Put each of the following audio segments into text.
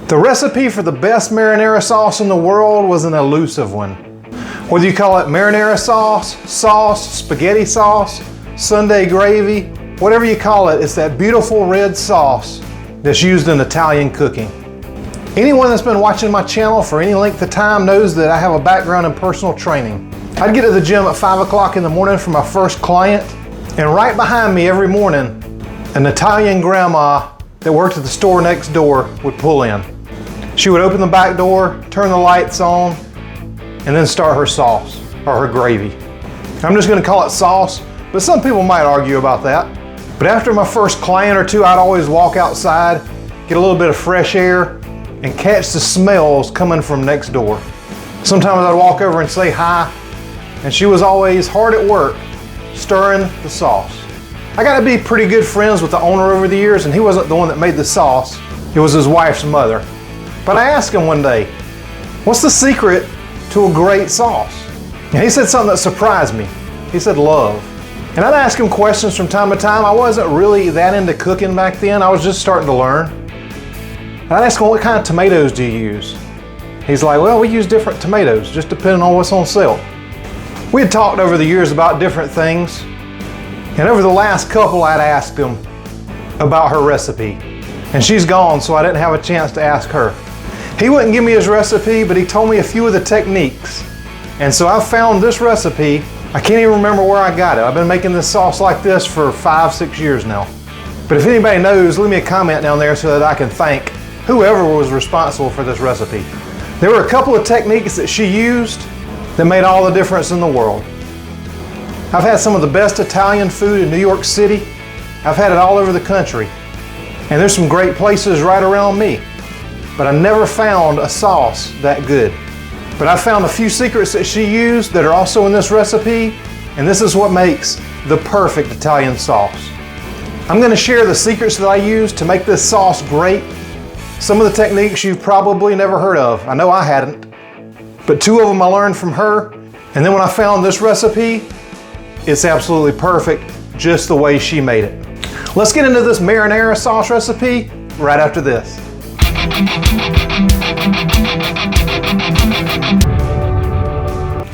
The recipe for the best marinara sauce in the world was an elusive one. Whether you call it marinara sauce, spaghetti sauce, Sunday gravy, whatever you call it, it's that beautiful red sauce that's used in Italian cooking. Anyone that's been watching my channel for any length of time knows that I have a background in personal training. I'd get to the gym at 5 o'clock in the morning for my first client, and right behind me every morning, an Italian grandma that worked at the store next door would pull in. She would open the back door, turn the lights on, and then start her sauce or her gravy. I'm just going to call it sauce, but some people might argue about that. But after my first client or two, I'd always walk outside, get a little bit of fresh air, and catch the smells coming from next door. Sometimes I'd walk over and say hi, and she was always hard at work, stirring the sauce. I got to be pretty good friends with the owner over the years, and he wasn't the one that made the sauce, it was his wife's mother. But I asked him one day, what's the secret to a great sauce? And he said something that surprised me. He said love. And I'd ask him questions from time to time. I wasn't really that into cooking back then. I was just starting to learn. And I'd ask him, what kind of tomatoes do you use? He's like, well, we use different tomatoes, just depending on what's on sale. We had talked over the years about different things. And over the last couple, I'd asked him about her recipe. And she's gone, so I didn't have a chance to ask her. He wouldn't give me his recipe, but he told me a few of the techniques. And so I found this recipe. I can't even remember where I got it. I've been making this sauce like this for 5-6 years now. But if anybody knows, leave me a comment down there so that I can thank whoever was responsible for this recipe. There were a couple of techniques that she used that made all the difference in the world. I've had some of the best Italian food in New York City. I've had it all over the country. And there's some great places right around me. But I never found a sauce that good. But I found a few secrets that she used that are also in this recipe, and this is what makes the perfect Italian sauce. I'm going to share the secrets that I use to make this sauce great. Some of the techniques you've probably never heard of. I know I hadn't. But 2 of them I learned from her, and then when I found this recipe, it's absolutely perfect, just the way she made it. Let's get into this marinara sauce recipe right after this.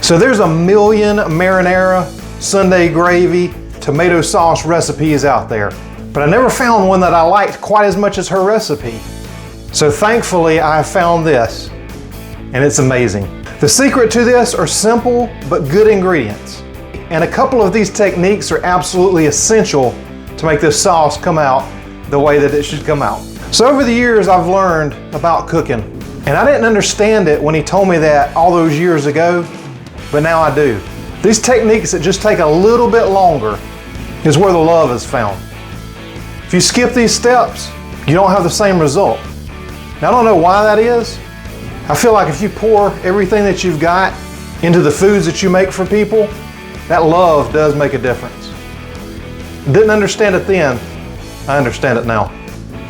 So there's a million marinara, Sunday gravy, tomato sauce recipes out there, but I never found one that I liked quite as much as her recipe. So thankfully I found this, and it's amazing. The secret to this are simple but good ingredients, and a couple of these techniques are absolutely essential to make this sauce come out the way that it should come out. So over the years I've learned about cooking, and I didn't understand it when he told me that all those years ago, but now I do. These techniques that just take a little bit longer is where the love is found. If you skip these steps, you don't have the same result. Now I don't know why that is. I feel like if you pour everything that you've got into the foods that you make for people, that love does make a difference. Didn't understand it then, I understand it now.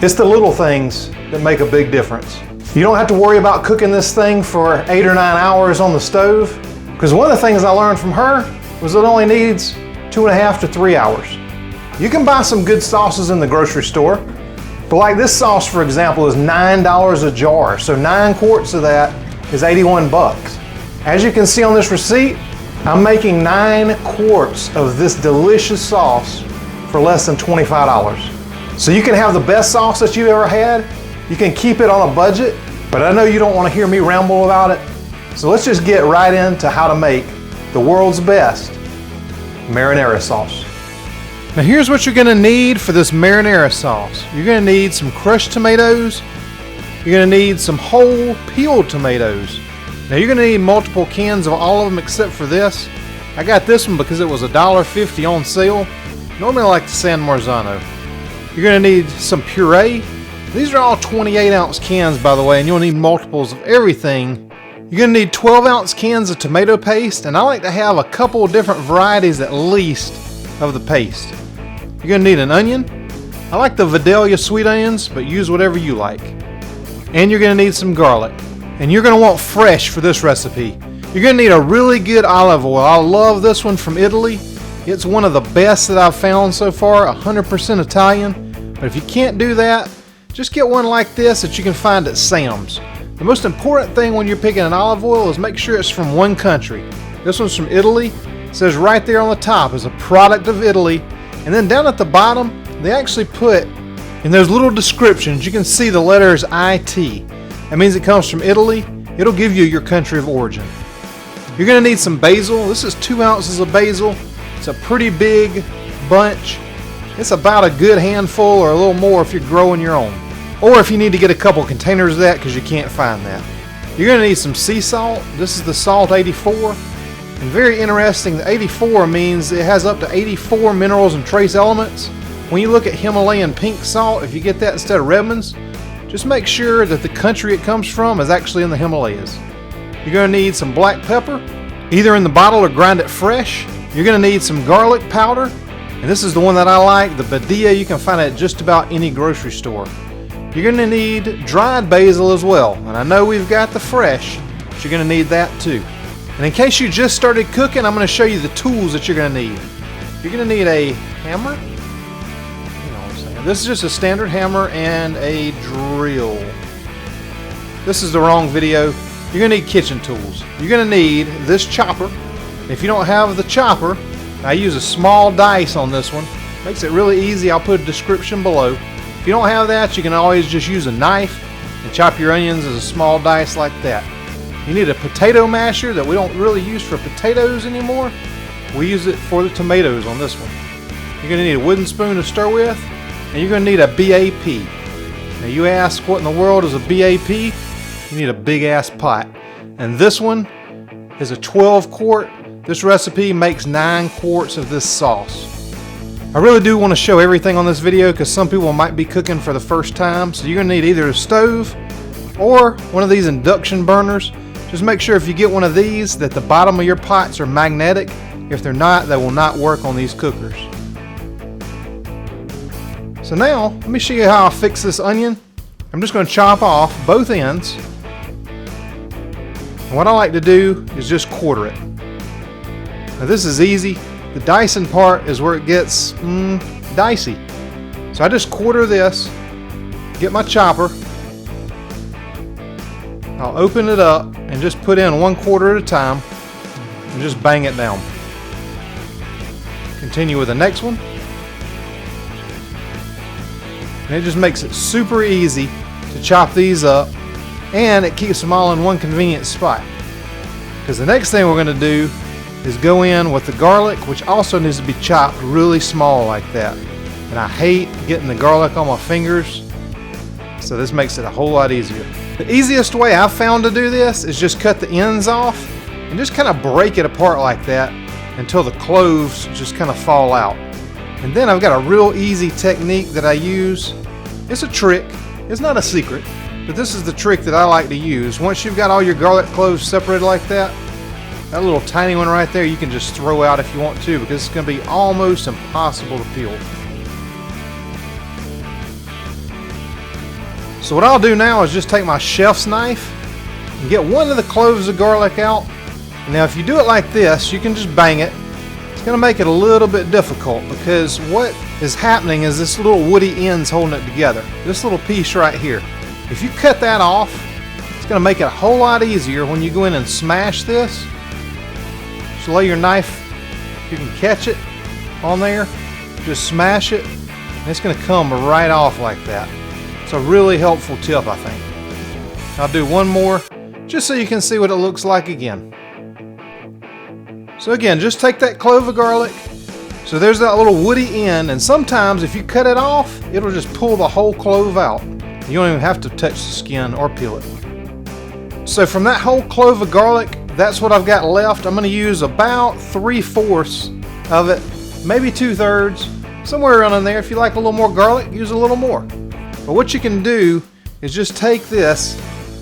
It's the little things that make a big difference. You don't have to worry about cooking this thing for 8 or 9 hours on the stove, because one of the things I learned from her was it only needs 2.5 to 3 hours. You can buy some good sauces in the grocery store, but like this sauce, for example, is $9 a jar, so 9 quarts of that is 81 bucks. As you can see on this receipt, I'm making 9 quarts of this delicious sauce for less than $25. So you can have the best sauce that you ever had, you can keep it on a budget, but I know you don't want to hear me ramble about it. So let's just get right into how to make the world's best marinara sauce. Now here's what you're going to need for this marinara sauce. You're going to need some crushed tomatoes. You're going to need some whole peeled tomatoes. Now you're going to need multiple cans of all of them except for this. I got this one because it was $1.50 on sale. Normally I like the San Marzano. You're going to need some puree. These are all 28-ounce cans, by the way, and you'll need multiples of everything. You're going to need 12-ounce cans of tomato paste, and I like to have a couple different varieties at least of the paste. You're going to need an onion. I like the Vidalia sweet onions, but use whatever you like. And you're going to need some garlic. And you're going to want fresh for this recipe. You're going to need a really good olive oil. I love this one from Italy. It's one of the best that I've found so far, 100% Italian. But if you can't do that, just get one like this that you can find at Sam's. The most important thing when you're picking an olive oil is make sure it's from one country. This one's from Italy. It says right there on the top is a product of Italy. And then down at the bottom, they actually put in those little descriptions, you can see the letters IT. That means it comes from Italy. It'll give you your country of origin. You're going to need some basil. This is 2 ounces of basil. It's a pretty big bunch. It's about a good handful or a little more if you're growing your own. Or if you need to get a couple containers of that because you can't find that. You're going to need some sea salt. This is the salt 84. And very interesting, the 84 means it has up to 84 minerals and trace elements. When you look at Himalayan pink salt, if you get that instead of Redmond's, just make sure that the country it comes from is actually in the Himalayas. You're going to need some black pepper, either in the bottle or grind it fresh. You're going to need some garlic powder, and this is the one that I like, the Badia. You can find it at just about any grocery store. You're going to need dried basil as well, and I know we've got the fresh, but you're going to need that too. And in case you just started cooking, I'm going to show you the tools that you're going to need. You're going to need a hammer. This is just a standard hammer and a drill. This is the wrong video. You're going to need kitchen tools. You're going to need this chopper. If you don't have the chopper, I use a small dice on this one. Makes it really easy. I'll put a description below. If you don't have that, you can always just use a knife and chop your onions as a small dice like that. You need a potato masher that we don't really use for potatoes anymore. We use it for the tomatoes on this one. You're going to need a wooden spoon to stir with. And you're going to need a BAP. Now you ask, what in the world is a BAP? You need a big ass pot. And this one is a 12 quart. This recipe makes 9 quarts of this sauce. I really do want to show everything on this video because some people might be cooking for the first time. So you're going to need either a stove or one of these induction burners. Just make sure if you get one of these that the bottom of your pots are magnetic. If they're not, they will not work on these cookers. So now, let me show you how I fix this onion. I'm just going to chop off both ends. And what I like to do is just quarter it. Now this is easy. The dicing part is where it gets dicey. So I just quarter this, get my chopper. I'll open it up and just put in 1/4 at a time and just bang it down. Continue with the next one. And it just makes it super easy to chop these up, and it keeps them all in one convenient spot. Because the next thing we're going to do is go in with the garlic, which also needs to be chopped really small like that. And I hate getting the garlic on my fingers, so this makes it a whole lot easier. The easiest way I've found to do this is just cut the ends off and just kind of break it apart like that until the cloves just kind of fall out. And then I've got a real easy technique that I use. It's a trick. It's not a secret, but this is the trick that I like to use. Once you've got all your garlic cloves separated like that, that little tiny one right there you can just throw out if you want to, because it's going to be almost impossible to peel. So what I'll do now is just take my chef's knife and get one of the cloves of garlic out. Now if you do it like this, you can just bang it. It's going to make it a little bit difficult because what is happening is this little woody end's holding it together. This little piece right here. If you cut that off, it's going to make it a whole lot easier when you go in and smash this. Just lay your knife, if you can catch it on there, just smash it, and it's going to come right off like that. It's a really helpful tip, I think. I'll do one more just so you can see what it looks like again. So again, just take that clove of garlic. So there's that little woody end, and sometimes if you cut it off, it'll just pull the whole clove out. You don't even have to touch the skin or peel it. So from that whole clove of garlic, that's what I've got left. I'm going to use about 3/4 of it, maybe 2/3, somewhere around in there. If you like a little more garlic, use a little more. But what you can do is just take this,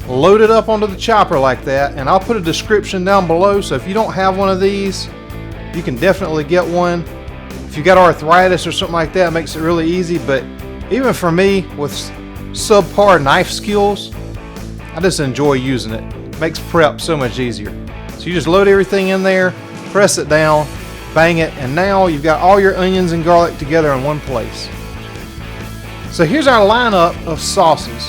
load it up onto the chopper like that, and I'll put a description down below, so if you don't have one of these, you can definitely get one. If you got arthritis or something like that, it makes it really easy. But even for me with subpar knife skills, I just enjoy using it. It makes prep so much easier. So you just load everything in there, press it down, bang it, and now you've got all your onions and garlic together in one place. So here's our lineup of sauces.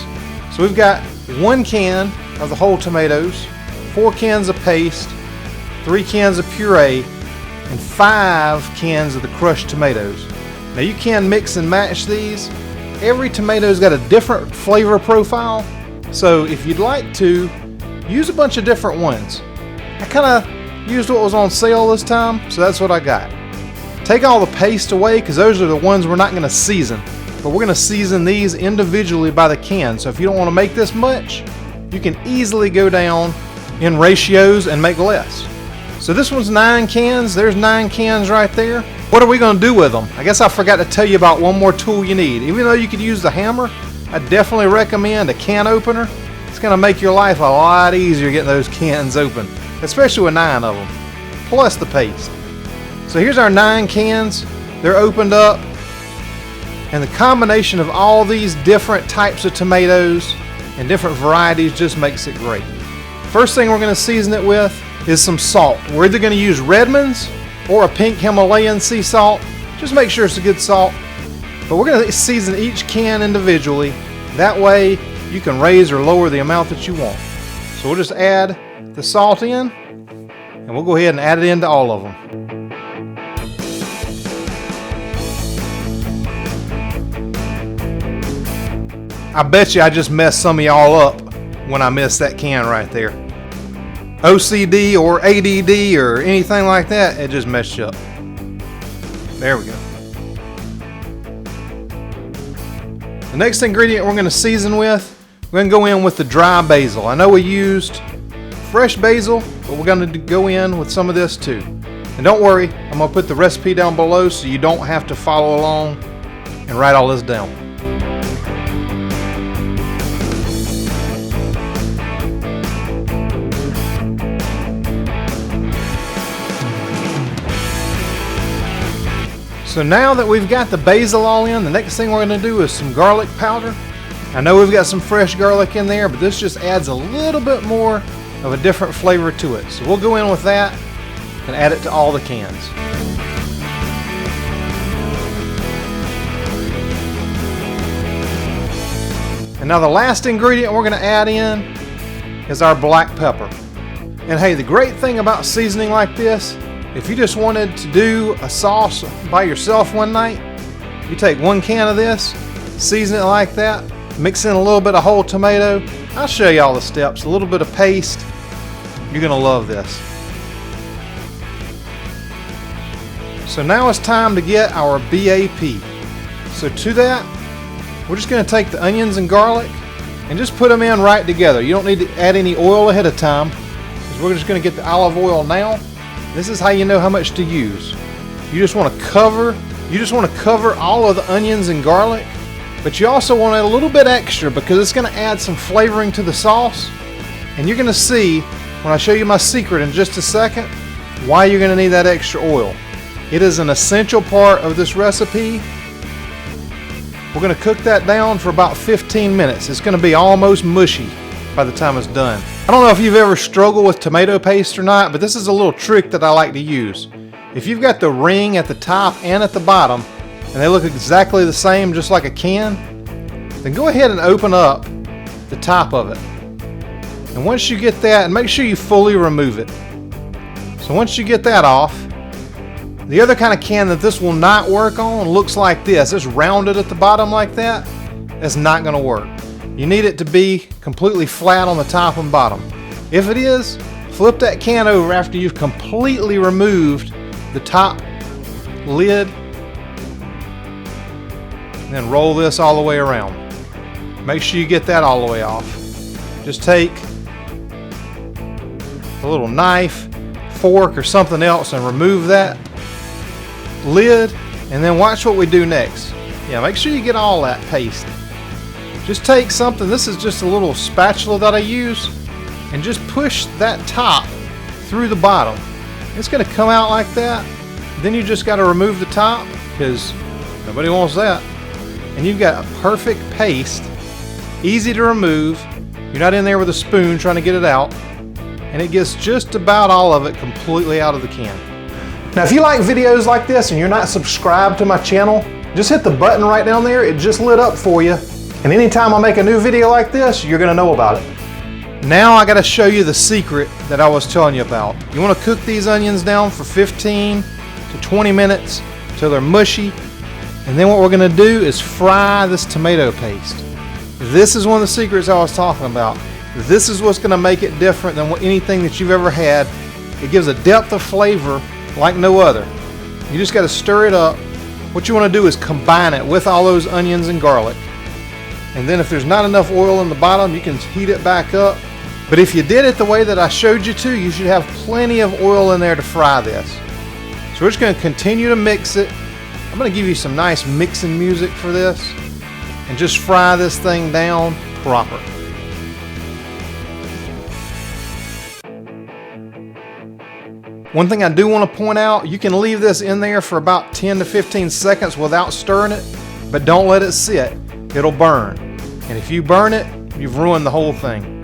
So we've got 1 can of the whole tomatoes, 4 cans of paste, 3 cans of puree, and 5 cans of the crushed tomatoes. Now you can mix and match these. Every tomato's got a different flavor profile, so if you'd like to, use a bunch of different ones. I kind of used what was on sale this time, so that's what I got. Take all the paste away because those are the ones we're not going to season, but we're going to season these individually by the can. So if you don't want to make this much, you can easily go down in ratios and make less. So this one's 9 cans. There's 9 cans right there. What are we going to do with them? I guess I forgot to tell you about one more tool you need. Even though you could use the hammer, I definitely recommend a can opener. It's going to make your life a lot easier getting those cans open, especially with 9 of them, plus the paste. So here's our 9 cans. They're opened up, and the combination of all these different types of tomatoes and different varieties just makes it great. First thing we're going to season it with is some salt. We're either going to use Redmond's or a pink Himalayan sea salt. Just make sure it's a good salt. But we're going to season each can individually. That way you can raise or lower the amount that you want. So we'll just add the salt in, and we'll go ahead and add it into all of them. I bet you I just messed some of y'all up when I missed that can right there. OCD or ADD or anything like that, it just messed you up. There we go. The next ingredient we're going to season with, we're going to go in with the dry basil. I know we used fresh basil, but we're going to go in with some of this too. And don't worry, I'm going to put the recipe down below so you don't have to follow along and write all this down. So now that we've got the basil all in, the next thing we're going to do is some garlic powder. I know we've got some fresh garlic in there, but this just adds a little bit more of a different flavor to it. So we'll go in with that and add it to all the cans. And now the last ingredient we're going to add in is our black pepper. And hey, the great thing about seasoning like this, if you just wanted to do a sauce by yourself one night, you take 1 can of this, season it like that, mix in a little bit of whole tomato. I'll show you all the steps, a little bit of paste. You're gonna love this. So now it's time to get our BAP. So to that, we're just gonna take the onions and garlic and just put them in right together. You don't need to add any oil ahead of time, because we're just gonna get the olive oil now. This is how you know how much to use. You just want to cover all of the onions and garlic, but you also want a little bit extra because it's going to add some flavoring to the sauce. And you're going to see when I show you my secret in just a second why you're going to need that extra oil. It is an essential part of this recipe. We're going to cook that down for about 15 minutes. It's going to be almost mushy by the time it's done. I don't know if you've ever struggled with tomato paste or not, but this is a little trick that I like to use. If you've got the ring at the top and at the bottom, and they look exactly the same, just like a can, then go ahead and open up the top of it. And once you get that, and make sure you fully remove it. So once you get that off, the other kind of can that this will not work on looks like this. It's rounded at the bottom like that. That's not going to work. You need it to be completely flat on the top and bottom. If it is, flip that can over after you've completely removed the top lid, and then roll this all the way around. Make sure you get that all the way off. Just take a little knife, fork, or something else and remove that lid, and then watch what we do next. Yeah, make sure you get all that paste. Just take something, this is just a little spatula that I use, and just push that top through the bottom. It's going to come out like that. Then you just got to remove the top because nobody wants that. And you've got a perfect paste, easy to remove. You're not in there with a spoon trying to get it out. And it gets just about all of it completely out of the can. Now if you like videos like this and you're not subscribed to my channel, Just hit the button right down there. It just lit up for you. And anytime I make a new video like this, you're gonna know about it. Now I gotta show you the secret that I was telling you about. You wanna cook these onions down for 15 to 20 minutes till they're mushy. And then what we're gonna do is fry this tomato paste. This is one of the secrets I was talking about. This is what's gonna make it different than anything that you've ever had. It gives a depth of flavor like no other. You just gotta stir it up. What you wanna do is combine it with all those onions and garlic. And then if there's not enough oil in the bottom, you can heat it back up. But if you did it the way that I showed you to, you should have plenty of oil in there to fry this. So we're just gonna continue to mix it. I'm gonna give you some nice mixing music for this and just fry this thing down proper. One thing I do want to point out, you can leave this in there for about 10 to 15 seconds without stirring it, but don't let it sit. It'll burn. And if you burn it, you've ruined the whole thing.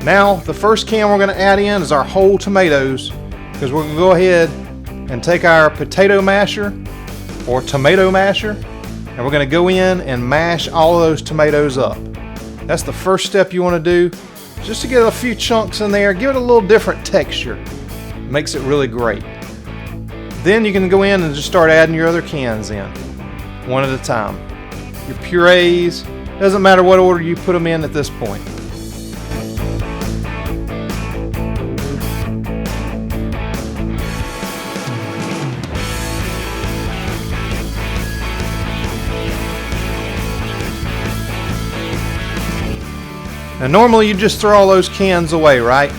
Now, the first can we're going to add in is our whole tomatoes, because we're going to go ahead and take our potato masher or tomato masher, and we're going to go in and mash all of those tomatoes up. That's the first step you want to do, just to get a few chunks in there, give it a little different texture. It makes it really great. Then you can go in and just start adding your other cans in, one at a time. Your purees, doesn't matter what order you put them in at this point. Now normally you just throw all those cans away, right?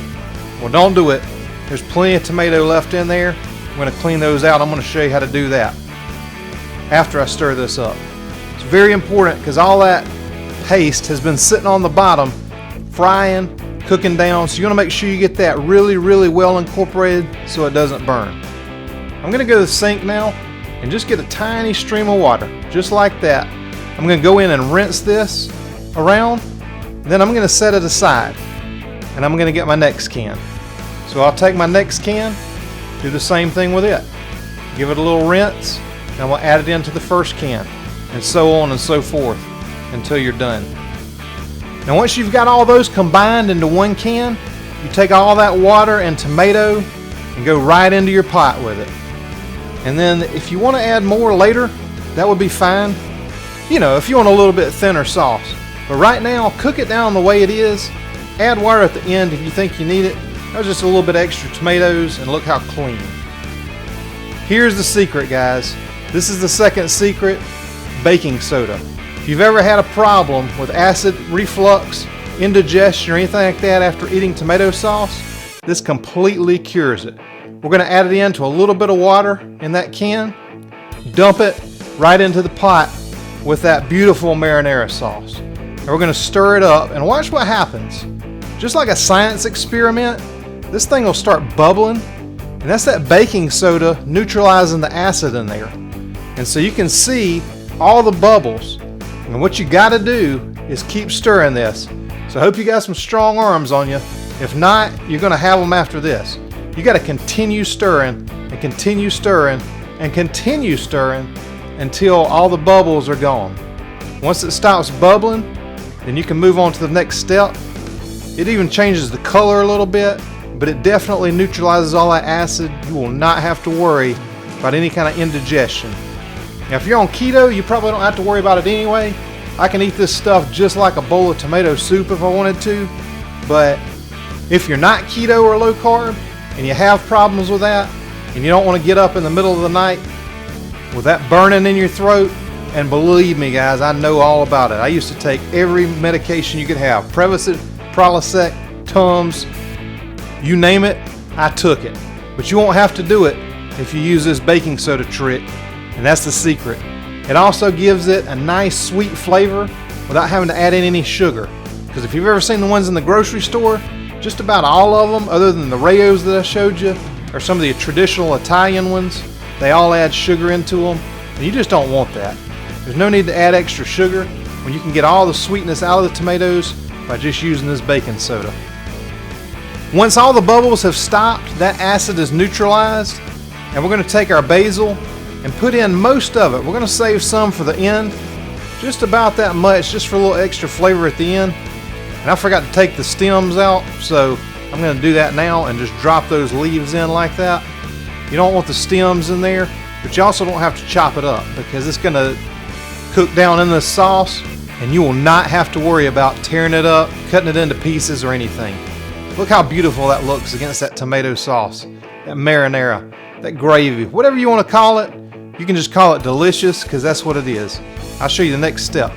Well, don't do it. There's plenty of tomato left in there. I'm going to clean those out. I'm going to show you how to do that after I stir this up. It's very important because all that paste has been sitting on the bottom, frying, cooking down. So you want to make sure you get that really, really well incorporated so it doesn't burn. I'm going to go to the sink now and just get a tiny stream of water, just like that. I'm going to go in and rinse this around. Then I'm going to set it aside and I'm going to get my next can. So I'll take my next can, do the same thing with it. Give it a little rinse and we'll add it into the first can, and so on and so forth until you're done. Now once you've got all those combined into one can, you take all that water and tomato and go right into your pot with it. And then if you want to add more later, that would be fine. You know, if you want a little bit thinner sauce. But right now, cook it down the way it is. Add water at the end if you think you need it. That's just a little bit extra tomatoes, and look how clean. Here's the secret, guys. This is the second secret, baking soda. If you've ever had a problem with acid reflux, indigestion, or anything like that after eating tomato sauce, this completely cures it. We're going to add it into a little bit of water in that can, dump it right into the pot with that beautiful marinara sauce. And we're going to stir it up and watch what happens. Just like a science experiment, this thing will start bubbling, and that's that baking soda neutralizing the acid in there. And so you can see all the bubbles. And what you got to do is keep stirring this. So I hope you got some strong arms on you. If not, you're going to have them after this. You got to continue stirring and continue stirring and continue stirring until all the bubbles are gone. Once it stops bubbling, then you can move on to the next step. It even changes the color a little bit, but it definitely neutralizes all that acid. You will not have to worry about any kind of indigestion. Now if you're on keto, you probably don't have to worry about it anyway. I can eat this stuff just like a bowl of tomato soup if I wanted to, but if you're not keto or low carb and you have problems with that and you don't want to get up in the middle of the night with that burning in your throat, and believe me guys, I know all about it. I used to take every medication you could have, Prevacid, Prilosec, Tums, you name it, I took it. But you won't have to do it if you use this baking soda trick, and that's the secret. It also gives it a nice sweet flavor without having to add in any sugar. Because if you've ever seen the ones in the grocery store, just about all of them, other than the Rayos that I showed you, or some of the traditional Italian ones, they all add sugar into them, and you just don't want that. There's no need to add extra sugar when you can get all the sweetness out of the tomatoes by just using this baking soda. Once all the bubbles have stopped, that acid is neutralized, and we're going to take our basil and put in most of it. We're gonna save some for the end, just about that much, just for a little extra flavor at the end. And I forgot to take the stems out, so I'm gonna do that now and just drop those leaves in like that. You don't want the stems in there, but you also don't have to chop it up because it's gonna cook down in the sauce and you will not have to worry about tearing it up, cutting it into pieces or anything. Look how beautiful that looks against that tomato sauce, that marinara, that gravy, whatever you want to call it. You can just call it delicious because that's what it is. I'll show you the next step.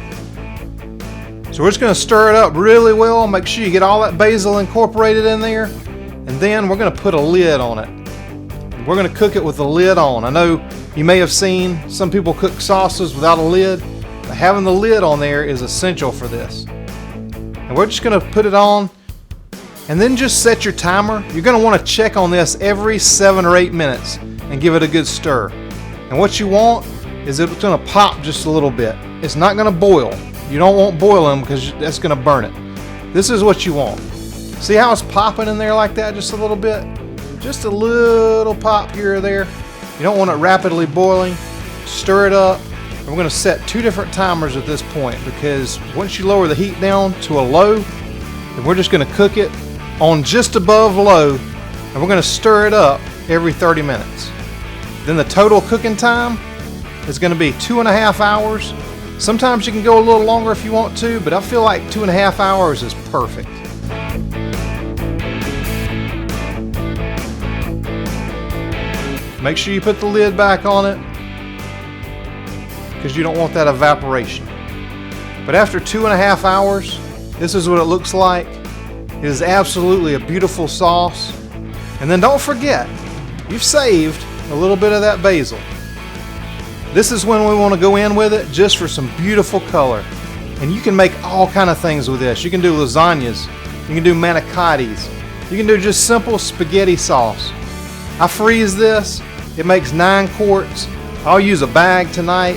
So we're just going to stir it up really well, make sure you get all that basil incorporated in there, and then we're going to put a lid on it. We're going to cook it with the lid on. I know you may have seen some people cook sauces without a lid, but having the lid on there is essential for this. And we're just going to put it on, and then just set your timer. You're going to want to check on this every 7 or 8 minutes and give it a good stir. And what you want is it's going to pop just a little bit. It's not going to boil. You don't want boiling because that's going to burn it. This is what you want. See how it's popping in there like that just a little bit? Just a little pop here or there. You don't want it rapidly boiling. Stir it up. And we're going to set 2 different timers at this point because once you lower the heat down to a low, then we're just going to cook it on just above low, and we're going to stir it up every 30 minutes. Then the total cooking time is going to be 2.5 hours. Sometimes you can go a little longer if you want to, but I feel like 2.5 hours is perfect. Make sure you put the lid back on it because you don't want that evaporation. But after 2.5 hours, this is what it looks like. It is absolutely a beautiful sauce. And then don't forget, you've saved a little bit of that basil. This is when we want to go in with it just for some beautiful color. And you can make all kind of things with this. You can do lasagnas, you can do manicottis, you can do just simple spaghetti sauce. I freeze this. It makes 9 quarts. I'll use a bag tonight,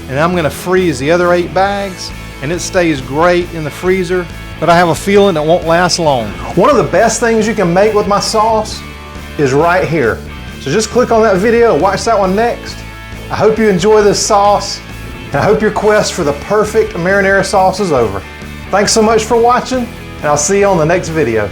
and I'm going to freeze the other 8 bags, and it stays great in the freezer, but I have a feeling it won't last long. One of the best things you can make with my sauce is right here. So just click on that video, watch that one next. I hope you enjoy this sauce, and I hope your quest for the perfect marinara sauce is over. Thanks so much for watching, and I'll see you on the next video.